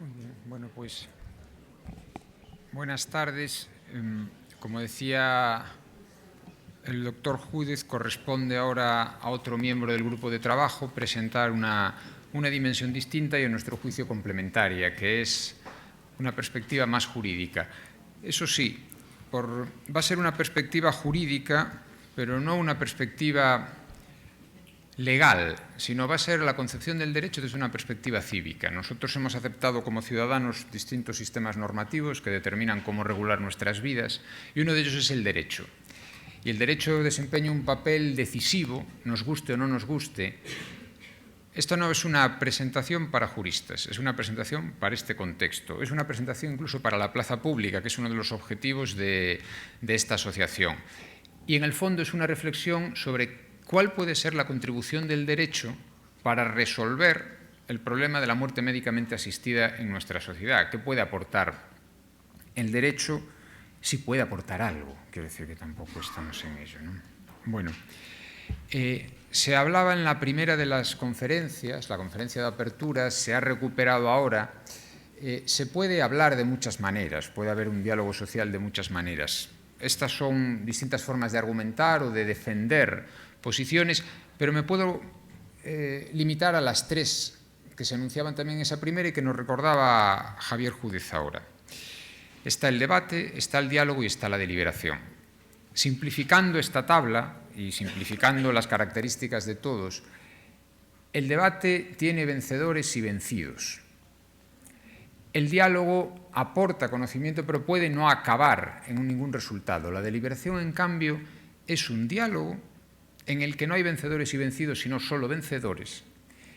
Muy bien. Bueno, pues buenas tardes. Como decía el doctor Júdez, corresponde ahora a otro miembro del grupo de trabajo presentar una dimensión distinta y, a nuestro juicio, complementaria, que es una perspectiva más jurídica. Eso sí, va a ser una perspectiva jurídica, pero no una perspectiva legal, sino va a ser la concepción del derecho desde una perspectiva cívica. Nosotros hemos aceptado como ciudadanos distintos sistemas normativos que determinan cómo regular nuestras vidas, y uno de ellos es el derecho. Y el derecho desempeña un papel decisivo, nos guste o no nos guste. Esto no es una presentación para juristas, es una presentación para este contexto, es una presentación incluso para la plaza pública, que es uno de los objetivos de esta asociación. Y en el fondo es una reflexión sobre ¿cuál puede ser la contribución del derecho para resolver el problema de la muerte médicamente asistida en nuestra sociedad? ¿Qué puede aportar el derecho? Si puede aportar algo, quiero decir que tampoco estamos en ello, ¿no? Bueno, se hablaba en la primera de las conferencias, la conferencia de apertura, se ha recuperado ahora. Se puede hablar de muchas maneras, puede haber un diálogo social de muchas maneras. Estas son distintas formas de argumentar o de defender posiciones, pero me puedo limitar a las tres que se anunciaban también en esa primera y que nos recordaba Javier Júdez ahora. Está el debate, está el diálogo y está la deliberación. Simplificando esta tabla y simplificando las características de todos, el debate tiene vencedores y vencidos. El diálogo aporta conocimiento, pero puede no acabar en ningún resultado. La deliberación, en cambio, es un diálogo en el que no hay vencedores y vencidos, sino solo vencedores,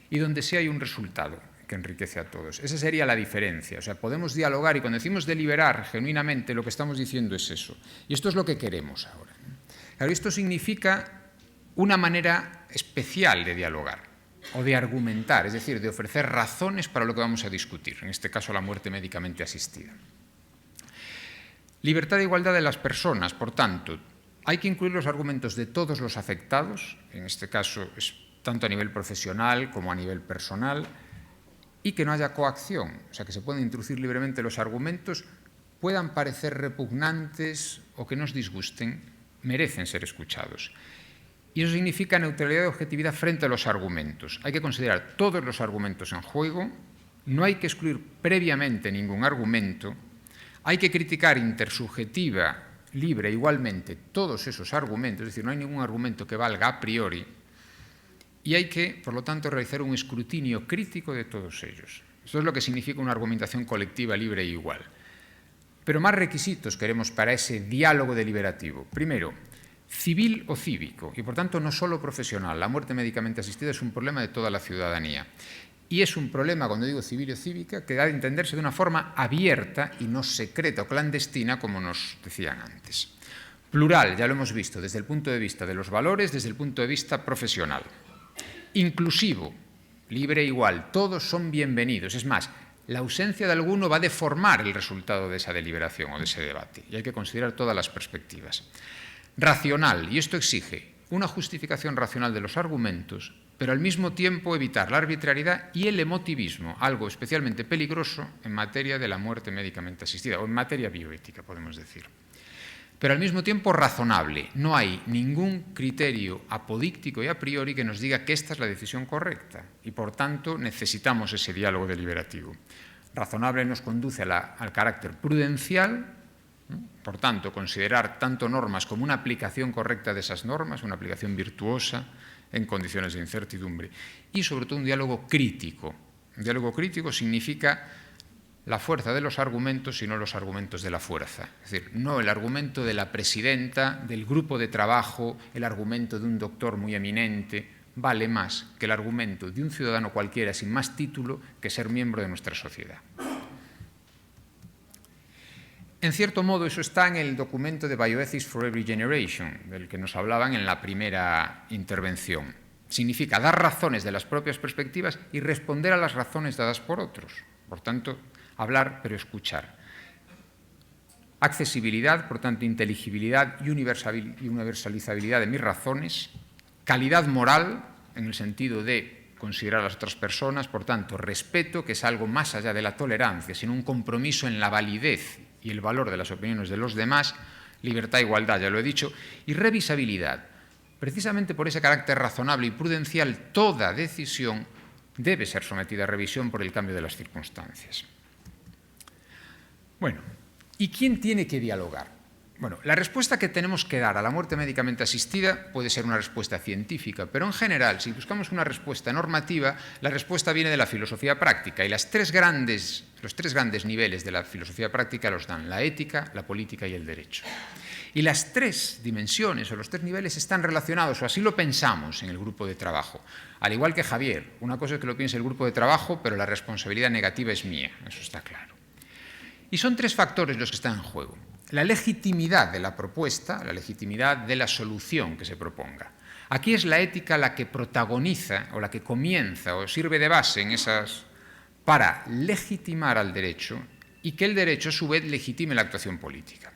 y donde sí hay un resultado que enriquece a todos. Esa sería la diferencia. O sea, podemos dialogar, y cuando decimos deliberar genuinamente, lo que estamos diciendo es eso. Y esto es lo que queremos ahora. Claro, esto significa una manera especial de dialogar o de argumentar, es decir, de ofrecer razones para lo que vamos a discutir, en este caso la muerte médicamente asistida. Libertad e igualdad de las personas, por tanto, hay que incluir los argumentos de todos los afectados, en este caso es tanto a nivel profesional como a nivel personal, y que no haya coacción, o sea, que se puedan introducir libremente los argumentos, puedan parecer repugnantes o que nos disgusten, merecen ser escuchados. Y eso significa neutralidad y objetividad frente a los argumentos. Hay que considerar todos los argumentos en juego, no hay que excluir previamente ningún argumento, hay que criticar intersubjetiva, libre igualmente todos esos argumentos, es decir, no hay ningún argumento que valga a priori, y hay que, por lo tanto, realizar un escrutinio crítico de todos ellos. Eso es lo que significa una argumentación colectiva, libre e igual. Pero más requisitos queremos para ese diálogo deliberativo. Primero, civil o cívico, y por tanto no solo profesional. La muerte médicamente asistida es un problema de toda la ciudadanía. Y es un problema, cuando digo civil o cívica, que da de entenderse de una forma abierta y no secreta o clandestina, como nos decían antes. Plural, ya lo hemos visto, desde el punto de vista de los valores, desde el punto de vista profesional. Inclusivo, libre e igual, todos son bienvenidos. Es más, la ausencia de alguno va a deformar el resultado de esa deliberación o de ese debate, y hay que considerar todas las perspectivas. Racional, y esto exige una justificación racional de los argumentos, pero al mismo tiempo evitar la arbitrariedad y el emotivismo, algo especialmente peligroso en materia de la muerte médicamente asistida, o en materia bioética, podemos decir. Pero al mismo tiempo razonable. No hay ningún criterio apodíctico y a priori que nos diga que esta es la decisión correcta, y por tanto necesitamos ese diálogo deliberativo. Razonable nos conduce al carácter prudencial, por tanto, considerar tanto normas como una aplicación correcta de esas normas, una aplicación virtuosa en condiciones de incertidumbre, y sobre todo un diálogo crítico. Un diálogo crítico significa la fuerza de los argumentos y no los argumentos de la fuerza. Es decir, no el argumento de la presidenta, del grupo de trabajo, el argumento de un doctor muy eminente, vale más que el argumento de un ciudadano cualquiera sin más título que ser miembro de nuestra sociedad. En cierto modo, eso está en el documento de Bioethics for Every Generation, del que nos hablaban en la primera intervención. Significa dar razones de las propias perspectivas y responder a las razones dadas por otros. Por tanto, hablar pero escuchar. Accesibilidad, por tanto, inteligibilidad y universalizabilidad de mis razones. Calidad moral, en el sentido de considerar a las otras personas, por tanto, respeto, que es algo más allá de la tolerancia, sino un compromiso en la validez y el valor de las opiniones de los demás, libertad, igualdad, ya lo he dicho, y revisabilidad. Precisamente por ese carácter razonable y prudencial, toda decisión debe ser sometida a revisión por el cambio de las circunstancias. Bueno, ¿y quién tiene que dialogar? Bueno, la respuesta que tenemos que dar a la muerte médicamente asistida puede ser una respuesta científica, pero en general, si buscamos una respuesta normativa, la respuesta viene de la filosofía práctica, y los tres grandes niveles de la filosofía práctica los dan la ética, la política y el derecho. Y las tres dimensiones o los tres niveles están relacionados, o así lo pensamos en el grupo de trabajo. Al igual que Javier, una cosa es que lo piense el grupo de trabajo, pero la responsabilidad negativa es mía, eso está claro. Y son tres factores los que están en juego. La legitimidad de la propuesta, la legitimidad de la solución que se proponga. Aquí es la ética la que protagoniza o la que comienza o sirve de base para legitimar al derecho y que el derecho a su vez legitime la actuación política.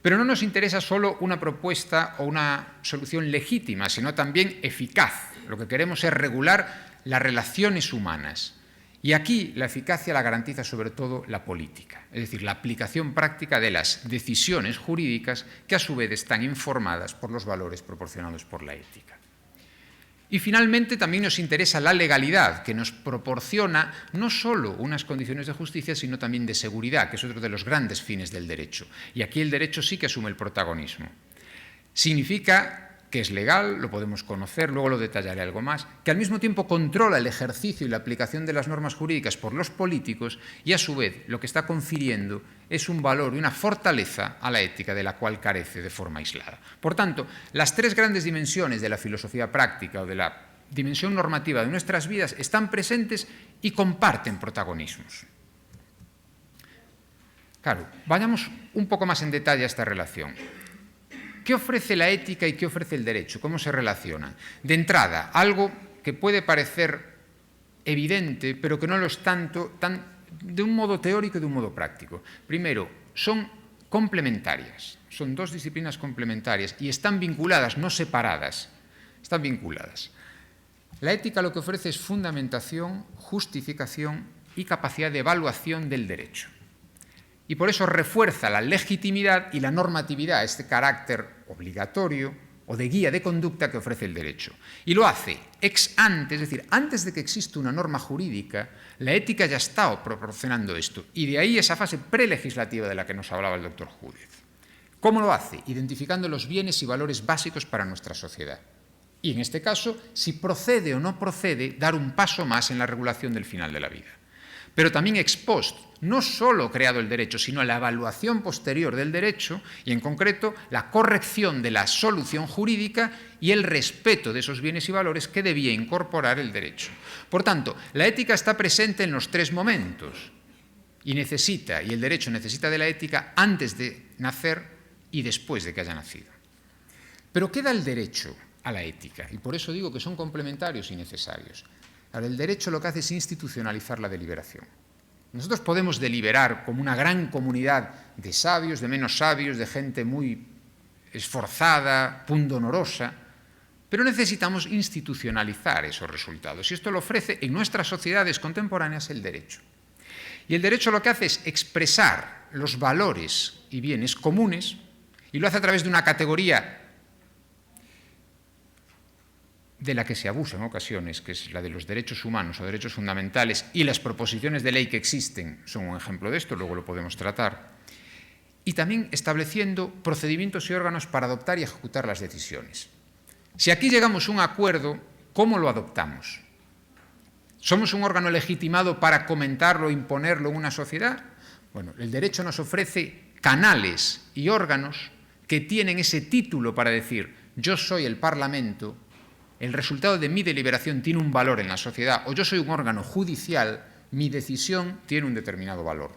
Pero no nos interesa solo una propuesta o una solución legítima, sino también eficaz. Lo que queremos es regular las relaciones humanas. Y aquí la eficacia la garantiza sobre todo la política, es decir, la aplicación práctica de las decisiones jurídicas que a su vez están informadas por los valores proporcionados por la ética. Y finalmente también nos interesa la legalidad, que nos proporciona no solo unas condiciones de justicia, sino también de seguridad, que es otro de los grandes fines del derecho. Y aquí el derecho sí que asume el protagonismo. Significa que es legal, lo podemos conocer, luego lo detallaré algo más, que al mismo tiempo controla el ejercicio y la aplicación de las normas jurídicas por los políticos y a su vez lo que está confiriendo es un valor y una fortaleza a la ética de la cual carece de forma aislada. Por tanto, las tres grandes dimensiones de la filosofía práctica o de la dimensión normativa de nuestras vidas están presentes y comparten protagonismos. Claro, vayamos un poco más en detalle a esta relación. ¿Qué ofrece la ética y qué ofrece el derecho? ¿Cómo se relacionan? De entrada, algo que puede parecer evidente, pero que no lo es tanto, de un modo teórico y de un modo práctico. Primero, son complementarias, son dos disciplinas complementarias y están vinculadas, no separadas, están vinculadas. La ética lo que ofrece es fundamentación, justificación y capacidad de evaluación del derecho. Y por eso refuerza la legitimidad y la normatividad, este carácter obligatorio o de guía de conducta que ofrece el derecho. Y lo hace ex ante, es decir, antes de que exista una norma jurídica, la ética ya está proporcionando esto. Y de ahí esa fase prelegislativa de la que nos hablaba el doctor Júdez. ¿Cómo lo hace? Identificando los bienes y valores básicos para nuestra sociedad. Y en este caso, si procede o no procede, dar un paso más en la regulación del final de la vida. Pero también ex post, no solo creado el derecho, sino la evaluación posterior del derecho y, en concreto, la corrección de la solución jurídica y el respeto de esos bienes y valores que debía incorporar el derecho. Por tanto, la ética está presente en los tres momentos y el derecho necesita de la ética antes de nacer y después de que haya nacido. Pero ¿qué da el derecho a la ética? Y por eso digo que son complementarios y necesarios. Ahora, el derecho lo que hace es institucionalizar la deliberación. Nosotros podemos deliberar como una gran comunidad de sabios, de menos sabios, de gente muy esforzada, pundonorosa, pero necesitamos institucionalizar esos resultados. Y esto lo ofrece en nuestras sociedades contemporáneas el derecho. Y el derecho lo que hace es expresar los valores y bienes comunes y lo hace a través de una categoría de la que se abusa en ocasiones, que es la de los derechos humanos o derechos fundamentales, y las proposiciones de ley que existen son un ejemplo de esto, luego lo podemos tratar, y también estableciendo procedimientos y órganos para adoptar y ejecutar las decisiones. Si aquí llegamos a un acuerdo, ¿cómo lo adoptamos? ¿Somos un órgano legitimado para comentarlo e imponerlo en una sociedad? Bueno, el derecho nos ofrece canales y órganos que tienen ese título para decir yo soy el Parlamento, el resultado de mi deliberación tiene un valor en la sociedad, o yo soy un órgano judicial, mi decisión tiene un determinado valor.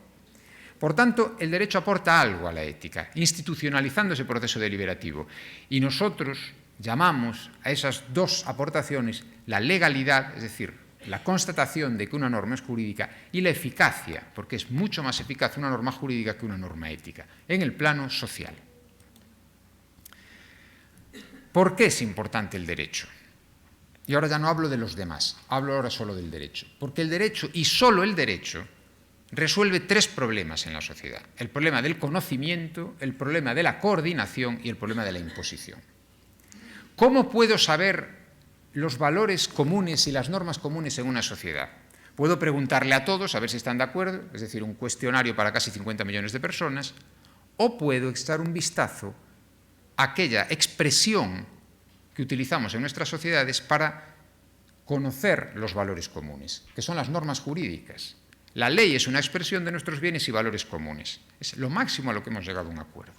Por tanto, el derecho aporta algo a la ética, institucionalizando ese proceso deliberativo. Y nosotros llamamos a esas dos aportaciones la legalidad, es decir, la constatación de que una norma es jurídica, y la eficacia, porque es mucho más eficaz una norma jurídica que una norma ética, en el plano social. ¿Por qué es importante el derecho? Y ahora ya no hablo de los demás, hablo ahora solo del derecho. Porque el derecho, y solo el derecho, resuelve tres problemas en la sociedad. El problema del conocimiento, el problema de la coordinación y el problema de la imposición. ¿Cómo puedo saber los valores comunes y las normas comunes en una sociedad? Puedo preguntarle a todos a ver si están de acuerdo, es decir, un cuestionario para casi 50 millones de personas, o puedo echar un vistazo a aquella expresión que utilizamos en nuestras sociedades para conocer los valores comunes, que son las normas jurídicas. La ley es una expresión de nuestros bienes y valores comunes. Es lo máximo a lo que hemos llegado a un acuerdo.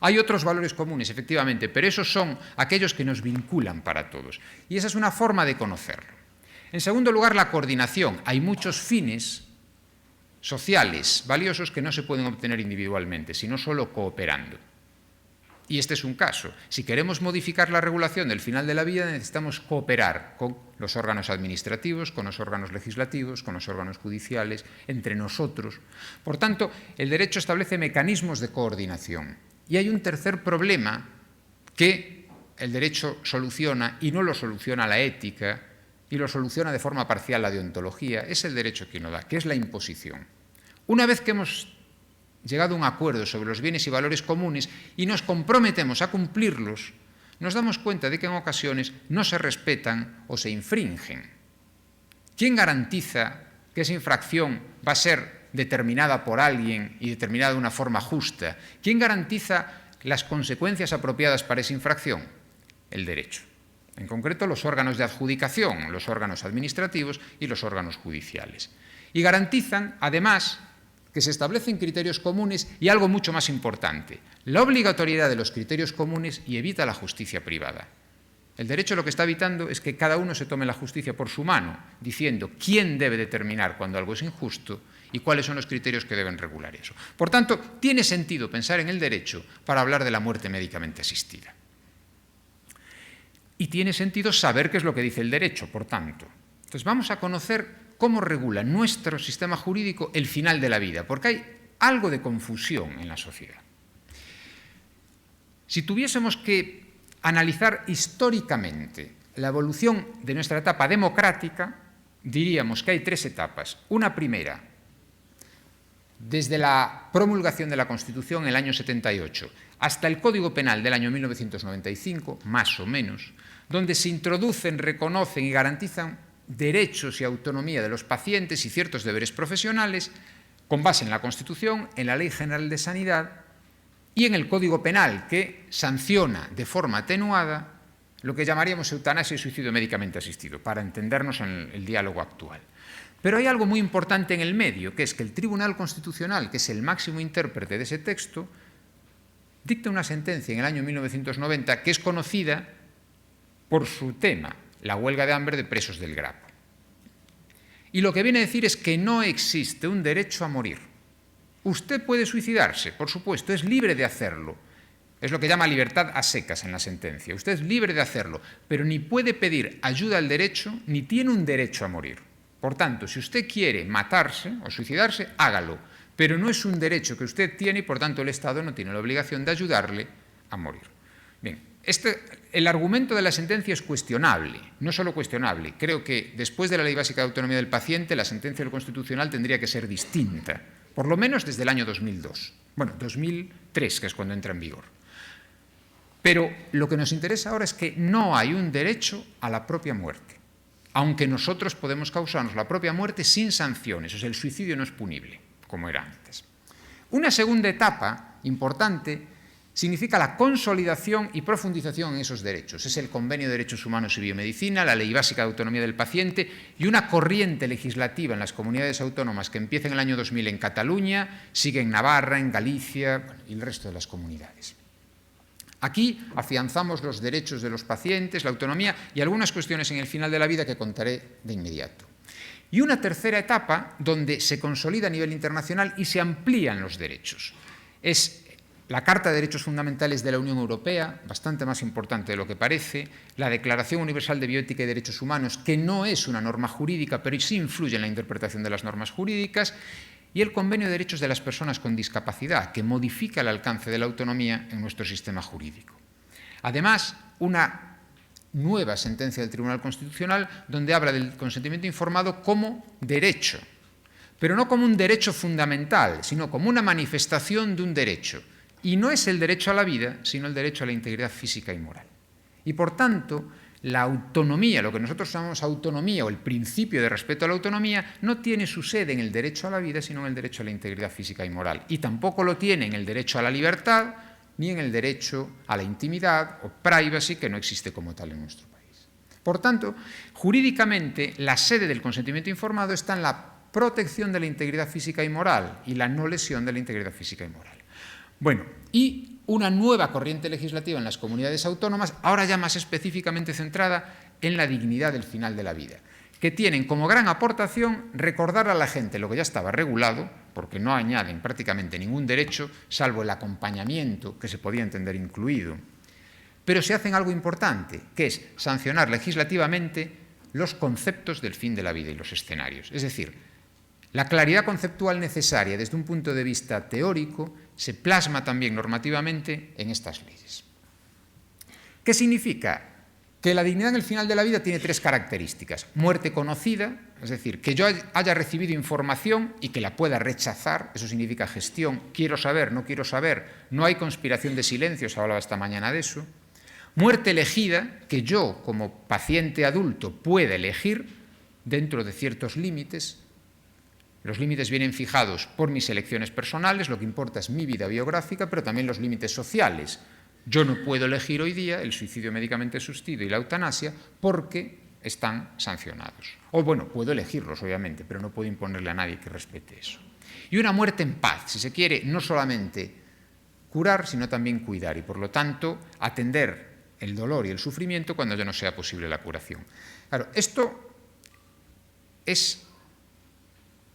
Hay otros valores comunes, efectivamente, pero esos son aquellos que nos vinculan para todos. Y esa es una forma de conocerlo. En segundo lugar, la coordinación. Hay muchos fines sociales valiosos que no se pueden obtener individualmente, sino solo cooperando. Y este es un caso. Si queremos modificar la regulación del final de la vida, necesitamos cooperar con los órganos administrativos, con los órganos legislativos, con los órganos judiciales, entre nosotros. Por tanto, el derecho establece mecanismos de coordinación. Y hay un tercer problema que el derecho soluciona y no lo soluciona la ética y lo soluciona de forma parcial la deontología. Es el derecho quien lo da, que es la imposición. Una vez que hemos llegado a un acuerdo sobre los bienes y valores comunes y nos comprometemos a cumplirlos, nos damos cuenta de que en ocasiones no se respetan o se infringen. ¿Quién garantiza que esa infracción va a ser determinada por alguien y determinada de una forma justa? ¿Quién garantiza las consecuencias apropiadas para esa infracción? El derecho. En concreto, los órganos de adjudicación, los órganos administrativos y los órganos judiciales. Y garantizan, además, que se establecen criterios comunes y algo mucho más importante, la obligatoriedad de los criterios comunes y evita la justicia privada. El derecho lo que está evitando es que cada uno se tome la justicia por su mano, diciendo quién debe determinar cuando algo es injusto y cuáles son los criterios que deben regular eso. Por tanto, tiene sentido pensar en el derecho para hablar de la muerte médicamente asistida. Y tiene sentido saber qué es lo que dice el derecho, por tanto. Entonces vamos a conocer cómo regula nuestro sistema jurídico el final de la vida, porque hay algo de confusión en la sociedad. Si tuviésemos que analizar históricamente la evolución de nuestra etapa democrática, diríamos que hay tres etapas. Una primera, desde la promulgación de la Constitución en el año 78 hasta el Código Penal del año 1995, más o menos, donde se introducen, reconocen y garantizan derechos y autonomía de los pacientes y ciertos deberes profesionales con base en la Constitución, en la Ley General de Sanidad y en el Código Penal, que sanciona de forma atenuada lo que llamaríamos eutanasia y suicidio médicamente asistido, para entendernos en el diálogo actual. Pero hay algo muy importante en el medio, que es que el Tribunal Constitucional, que es el máximo intérprete de ese texto, dicta una sentencia en el año 1990 que es conocida por su tema, la huelga de hambre de presos del Grapo. Y lo que viene a decir es que no existe un derecho a morir. Usted puede suicidarse, por supuesto, es libre de hacerlo. Es lo que llama libertad a secas en la sentencia. Usted es libre de hacerlo, pero ni puede pedir ayuda al derecho, ni tiene un derecho a morir. Por tanto, si usted quiere matarse o suicidarse, hágalo. Pero no es un derecho que usted tiene y, por tanto, el Estado no tiene la obligación de ayudarle a morir. Bien. El argumento de la sentencia es cuestionable, no solo cuestionable. Creo que después de la Ley Básica de Autonomía del Paciente, la sentencia del Constitucional tendría que ser distinta, por lo menos desde el año 2002. Bueno, 2003, que es cuando entra en vigor. Pero lo que nos interesa ahora es que no hay un derecho a la propia muerte, aunque nosotros podemos causarnos la propia muerte sin sanciones, o sea, el suicidio no es punible, como era antes. Una segunda etapa importante significa la consolidación y profundización en esos derechos. Es el Convenio de Derechos Humanos y Biomedicina, la Ley Básica de Autonomía del Paciente y una corriente legislativa en las comunidades autónomas que empieza en el año 2000 en Cataluña, sigue en Navarra, en Galicia y el resto de las comunidades. Aquí afianzamos los derechos de los pacientes, la autonomía y algunas cuestiones en el final de la vida que contaré de inmediato. Y una tercera etapa donde se consolida a nivel internacional y se amplían los derechos. Es la Carta de Derechos Fundamentales de la Unión Europea, bastante más importante de lo que parece, la Declaración Universal de Bioética y Derechos Humanos, que no es una norma jurídica, pero sí influye en la interpretación de las normas jurídicas, y el Convenio de Derechos de las Personas con Discapacidad, que modifica el alcance de la autonomía en nuestro sistema jurídico. Además, una nueva sentencia del Tribunal Constitucional donde habla del consentimiento informado como derecho, pero no como un derecho fundamental, sino como una manifestación de un derecho. Y no es el derecho a la vida, sino el derecho a la integridad física y moral. Y por tanto, la autonomía, lo que nosotros llamamos autonomía o el principio de respeto a la autonomía, no tiene su sede en el derecho a la vida, sino en el derecho a la integridad física y moral. Y tampoco lo tiene en el derecho a la libertad, ni en el derecho a la intimidad o privacy, que no existe como tal en nuestro país. Por tanto, jurídicamente, la sede del consentimiento informado está en la protección de la integridad física y moral y la no lesión de la integridad física y moral. Bueno, y una nueva corriente legislativa en las comunidades autónomas, ahora ya más específicamente centrada en la dignidad del final de la vida, que tienen como gran aportación recordar a la gente lo que ya estaba regulado, porque no añaden prácticamente ningún derecho, salvo el acompañamiento, que se podía entender incluido, pero se hacen algo importante, que es sancionar legislativamente los conceptos del fin de la vida y los escenarios. Es decir, la claridad conceptual necesaria desde un punto de vista teórico se plasma también normativamente en estas leyes. ¿Qué significa? Que la dignidad en el final de la vida tiene tres características. Muerte conocida, es decir, que yo haya recibido información y que la pueda rechazar, eso significa gestión, quiero saber, no quiero saber, no hay conspiración de silencio, se hablaba esta mañana de eso. Muerte elegida, que yo como paciente adulto pueda elegir dentro de ciertos límites. Los límites vienen fijados por mis elecciones personales, lo que importa es mi vida biográfica, pero también los límites sociales. Yo no puedo elegir hoy día el suicidio médicamente asistido y la eutanasia porque están sancionados. O bueno, puedo elegirlos obviamente, pero no puedo imponerle a nadie que respete eso. Y una muerte en paz, si se quiere, no solamente curar, sino también cuidar y por lo tanto atender el dolor y el sufrimiento cuando ya no sea posible la curación. Claro, esto es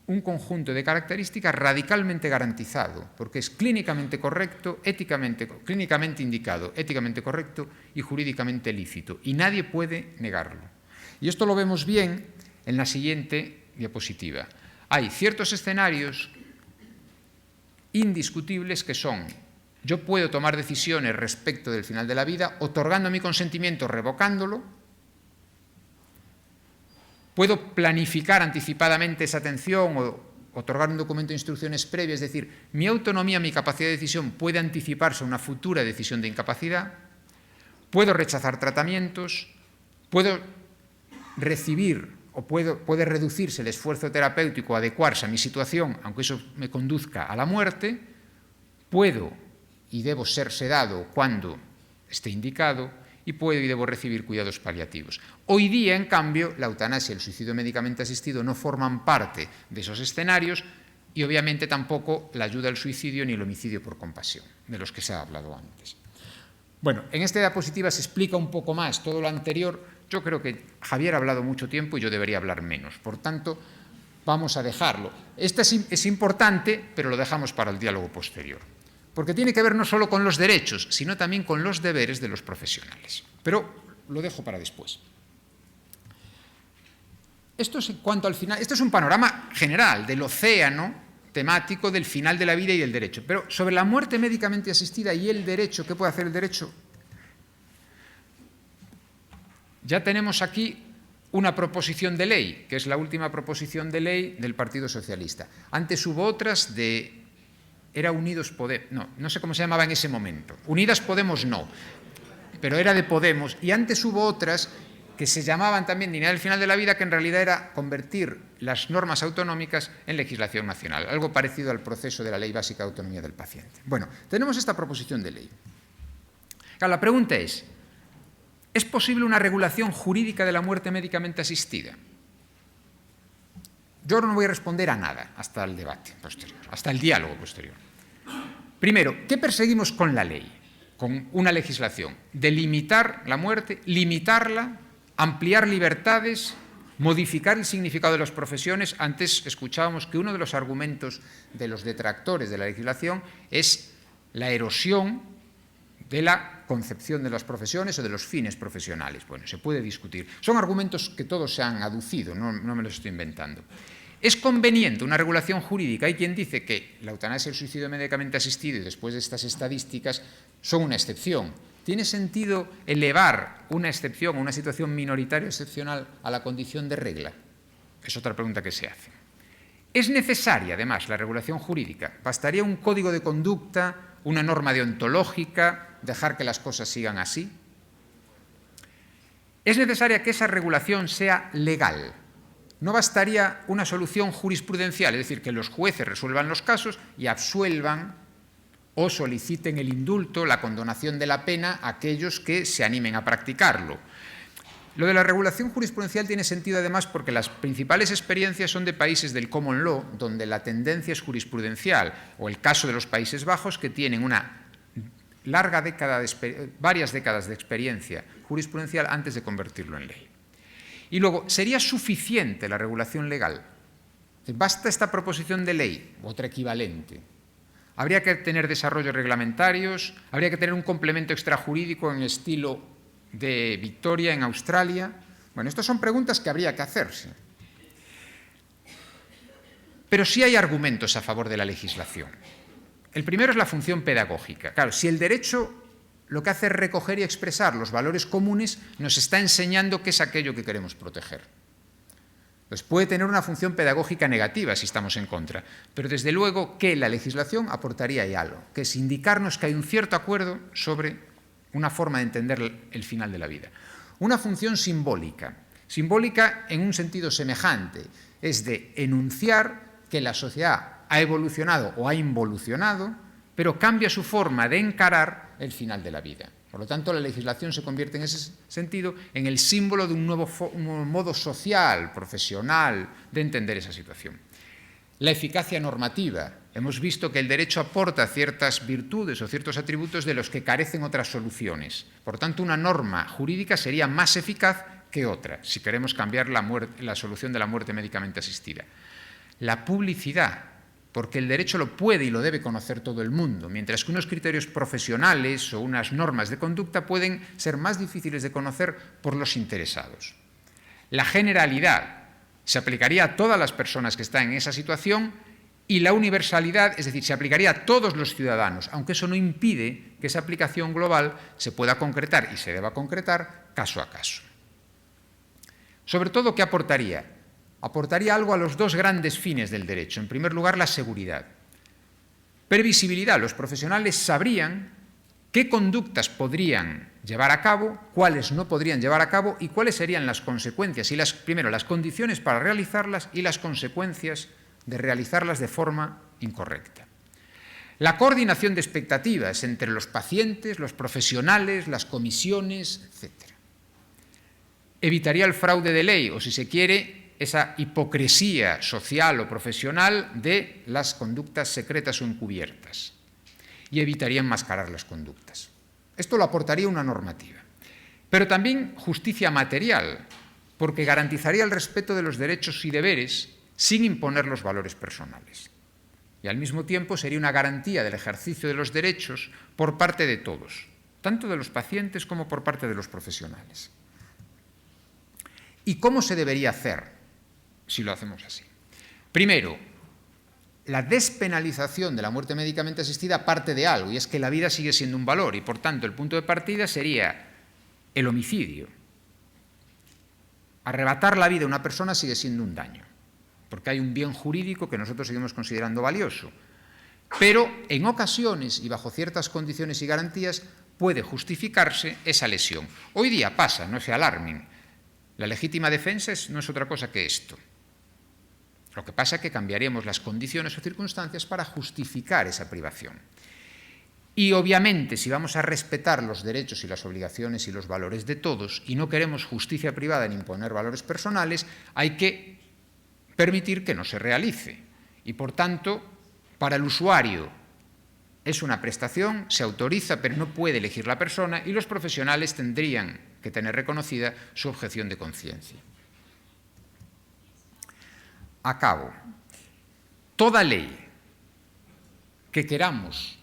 un conjunto de características radicalmente garantizado, porque es clínicamente correcto, clínicamente indicado, éticamente correcto y jurídicamente lícito, y nadie puede negarlo. Y esto lo vemos bien en la siguiente diapositiva. Hay ciertos escenarios indiscutibles que son: yo puedo tomar decisiones respecto del final de la vida, otorgando mi consentimiento, revocándolo. Puedo planificar anticipadamente esa atención o otorgar un documento de instrucciones previas, es decir, mi autonomía, mi capacidad de decisión puede anticiparse a una futura decisión de incapacidad. Puedo rechazar tratamientos, puedo recibir o puede reducirse el esfuerzo terapéutico, adecuarse a mi situación, aunque eso me conduzca a la muerte. Puedo y debo ser sedado cuando esté indicado. Y puedo y debo recibir cuidados paliativos. Hoy día, en cambio, la eutanasia y el suicidio médicamente asistido no forman parte de esos escenarios y obviamente tampoco la ayuda al suicidio ni el homicidio por compasión, de los que se ha hablado antes. Bueno, en esta diapositiva se explica un poco más todo lo anterior. Yo creo que Javier ha hablado mucho tiempo y yo debería hablar menos. Por tanto, vamos a dejarlo. Esta es importante, pero lo dejamos para el diálogo posterior. Porque tiene que ver no solo con los derechos, sino también con los deberes de los profesionales. Pero lo dejo para después. Esto es en cuanto al final. Esto es un panorama general del océano temático del final de la vida y del derecho. Pero sobre la muerte médicamente asistida y el derecho, ¿qué puede hacer el derecho? Ya tenemos aquí una proposición de ley, que es la última proposición de ley del Partido Socialista. Antes hubo otras de... Era Unidos Podemos, no sé cómo se llamaba en ese momento. Unidas Podemos no, pero era de Podemos. Y antes hubo otras que se llamaban también dignidad del final de la vida, que en realidad era convertir las normas autonómicas en legislación nacional, algo parecido al proceso de la Ley Básica de Autonomía del Paciente. Bueno, tenemos esta proposición de ley. Claro, la pregunta ¿es posible una regulación jurídica de la muerte médicamente asistida? Yo no voy a responder a nada hasta el debate posterior, hasta el diálogo posterior. Primero, ¿qué perseguimos con la ley, con una legislación? Delimitar la muerte, limitarla, ampliar libertades, modificar el significado de las profesiones. Antes escuchábamos que uno de los argumentos de los detractores de la legislación es la erosión de la concepción de las profesiones o de los fines profesionales. Bueno, se puede discutir. Son argumentos que todos se han aducido, no me los estoy inventando. ¿Es conveniente una regulación jurídica? Hay quien dice que la eutanasia y el suicidio médicamente asistido y después de estas estadísticas son una excepción. ¿Tiene sentido elevar una excepción, una situación minoritaria o excepcional a la condición de regla? Es otra pregunta que se hace. ¿Es necesaria, además, la regulación jurídica? ¿Bastaría un código de conducta, una norma deontológica, dejar que las cosas sigan así? ¿Es necesaria que esa regulación sea legal? ¿No bastaría una solución jurisprudencial, es decir, que los jueces resuelvan los casos y absuelvan o soliciten el indulto, la condonación de la pena a aquellos que se animen a practicarlo? Lo de la regulación jurisprudencial tiene sentido además porque las principales experiencias son de países del common law, donde la tendencia es jurisprudencial, o el caso de los Países Bajos, que tienen una larga varias décadas de experiencia jurisprudencial antes de convertirlo en ley. Y luego, ¿sería suficiente la regulación legal? ¿Basta esta proposición de ley? Otra equivalente. ¿Habría que tener desarrollos reglamentarios? ¿Habría que tener un complemento extrajurídico en el estilo de Victoria en Australia? Bueno, estas son preguntas que habría que hacerse. Pero sí hay argumentos a favor de la legislación. El primero es la función pedagógica. Claro, si el derecho lo que hace es recoger y expresar los valores comunes, nos está enseñando qué es aquello que queremos proteger. Pues puede tener una función pedagógica negativa si estamos en contra, pero desde luego que la legislación aportaría ahí algo, que es indicarnos que hay un cierto acuerdo sobre una forma de entender el final de la vida. Una función simbólica, simbólica en un sentido semejante, es de enunciar que la sociedad ha evolucionado o ha involucionado, pero cambia su forma de encarar el final de la vida. Por lo tanto, la legislación se convierte en ese sentido en el símbolo de un nuevo modo social, profesional, de entender esa situación. La eficacia normativa. Hemos visto que el derecho aporta ciertas virtudes o ciertos atributos de los que carecen otras soluciones. Por tanto, una norma jurídica sería más eficaz que otra, si queremos cambiar la solución de la muerte médicamente asistida. La publicidad, porque el derecho lo puede y lo debe conocer todo el mundo, mientras que unos criterios profesionales o unas normas de conducta pueden ser más difíciles de conocer por los interesados. La generalidad se aplicaría a todas las personas que están en esa situación, y la universalidad, es decir, se aplicaría a todos los ciudadanos, aunque eso no impide que esa aplicación global se pueda concretar y se deba concretar caso a caso. Sobre todo, ¿qué aportaría? Aportaría algo a los dos grandes fines del derecho. En primer lugar, la seguridad. Previsibilidad. Los profesionales sabrían qué conductas podrían llevar a cabo, cuáles no podrían llevar a cabo y cuáles serían las consecuencias. Primero, las condiciones para realizarlas y las consecuencias de realizarlas de forma incorrecta. La coordinación de expectativas entre los pacientes, los profesionales, las comisiones, etc. Evitaría el fraude de ley, o si se quiere, esa hipocresía social o profesional de las conductas secretas o encubiertas, y evitaría enmascarar las conductas. Esto lo aportaría una normativa. Pero también justicia material, porque garantizaría el respeto de los derechos y deberes sin imponer los valores personales. Y al mismo tiempo sería una garantía del ejercicio de los derechos por parte de todos, tanto de los pacientes como por parte de los profesionales. ¿Y cómo se debería hacer si lo hacemos así? Primero, la despenalización de la muerte médicamente asistida parte de algo, y es que la vida sigue siendo un valor, y por tanto el punto de partida sería el homicidio. Arrebatar la vida a una persona sigue siendo un daño, porque hay un bien jurídico que nosotros seguimos considerando valioso. Pero en ocasiones y bajo ciertas condiciones y garantías puede justificarse esa lesión. Hoy día pasa, no se alarmen. La legítima defensa no es otra cosa que esto. Lo que pasa es que cambiaríamos las condiciones o circunstancias para justificar esa privación. Y obviamente, si vamos a respetar los derechos y las obligaciones y los valores de todos y no queremos justicia privada ni imponer valores personales, hay que permitir que no se realice. Y por tanto, para el usuario es una prestación, se autoriza, pero no puede elegir la persona, y los profesionales tendrían que tener reconocida su objeción de conciencia. Acabo. Toda ley que queramos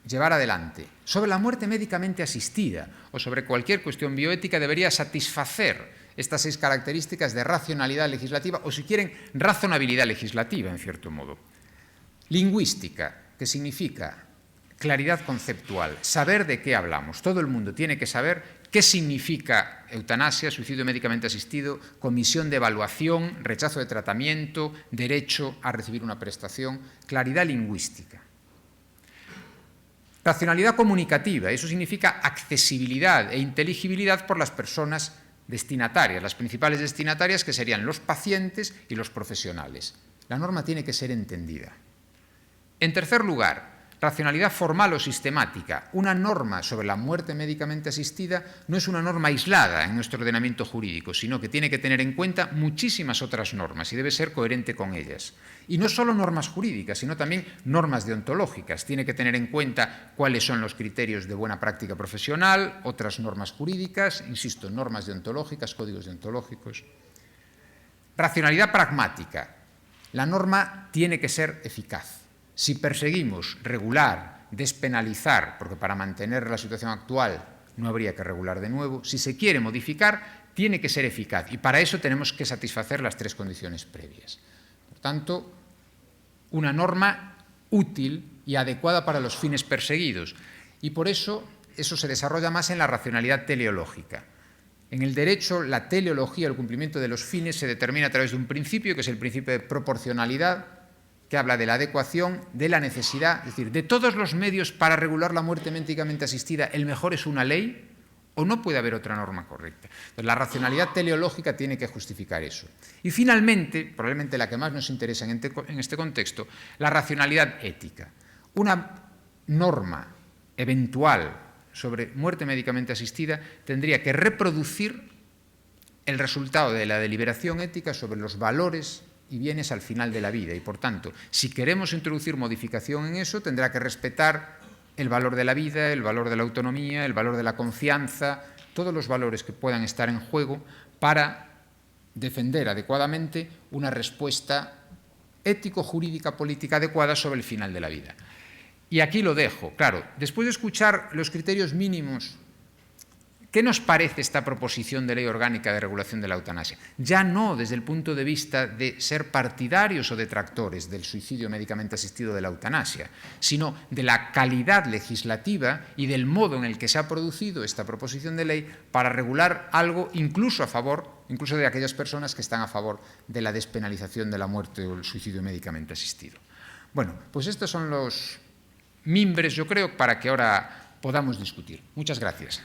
llevar adelante sobre la muerte médicamente asistida o sobre cualquier cuestión bioética debería satisfacer estas 6 características de racionalidad legislativa, o si quieren, razonabilidad legislativa, en cierto modo. Lingüística, que significa claridad conceptual, saber de qué hablamos. Todo el mundo tiene que saber qué significa eutanasia, suicidio médicamente asistido, comisión de evaluación, rechazo de tratamiento, derecho a recibir una prestación, claridad lingüística. Racionalidad comunicativa, eso significa accesibilidad e inteligibilidad por las personas destinatarias, las principales destinatarias que serían los pacientes y los profesionales. La norma tiene que ser entendida. En tercer lugar, racionalidad formal o sistemática. Una norma sobre la muerte médicamente asistida no es una norma aislada en nuestro ordenamiento jurídico, sino que tiene que tener en cuenta muchísimas otras normas y debe ser coherente con ellas. Y no solo normas jurídicas, sino también normas deontológicas. Tiene que tener en cuenta cuáles son los criterios de buena práctica profesional, otras normas jurídicas, insisto, normas deontológicas, códigos deontológicos. Racionalidad pragmática. La norma tiene que ser eficaz. Si perseguimos regular, despenalizar, porque para mantener la situación actual no habría que regular de nuevo, si se quiere modificar, tiene que ser eficaz y para eso tenemos que satisfacer las tres condiciones previas. Por tanto, una norma útil y adecuada para los fines perseguidos y por eso se desarrolla más en la racionalidad teleológica. En el derecho, la teleología, el cumplimiento de los fines, se determina a través de un principio, que es el principio de proporcionalidad, que habla de la adecuación, de la necesidad, es decir, de todos los medios para regular la muerte médicamente asistida, el mejor es una ley o no puede haber otra norma correcta. Entonces, la racionalidad teleológica tiene que justificar eso. Y finalmente, probablemente la que más nos interesa en este contexto, la racionalidad ética. Una norma eventual sobre muerte médicamente asistida tendría que reproducir el resultado de la deliberación ética sobre los valores y bienes al final de la vida. Y, por tanto, si queremos introducir modificación en eso, tendrá que respetar el valor de la vida, el valor de la autonomía, el valor de la confianza, todos los valores que puedan estar en juego para defender adecuadamente una respuesta ético-jurídica política adecuada sobre el final de la vida. Y aquí lo dejo. Claro, después de escuchar los criterios mínimos, ¿qué nos parece esta proposición de ley orgánica de regulación de la eutanasia? Ya no desde el punto de vista de ser partidarios o detractores del suicidio médicamente asistido de la eutanasia, sino de la calidad legislativa y del modo en el que se ha producido esta proposición de ley para regular algo incluso de aquellas personas que están a favor de la despenalización de la muerte o el suicidio médicamente asistido. Bueno, pues estos son los mimbres, yo creo, para que ahora podamos discutir. Muchas gracias.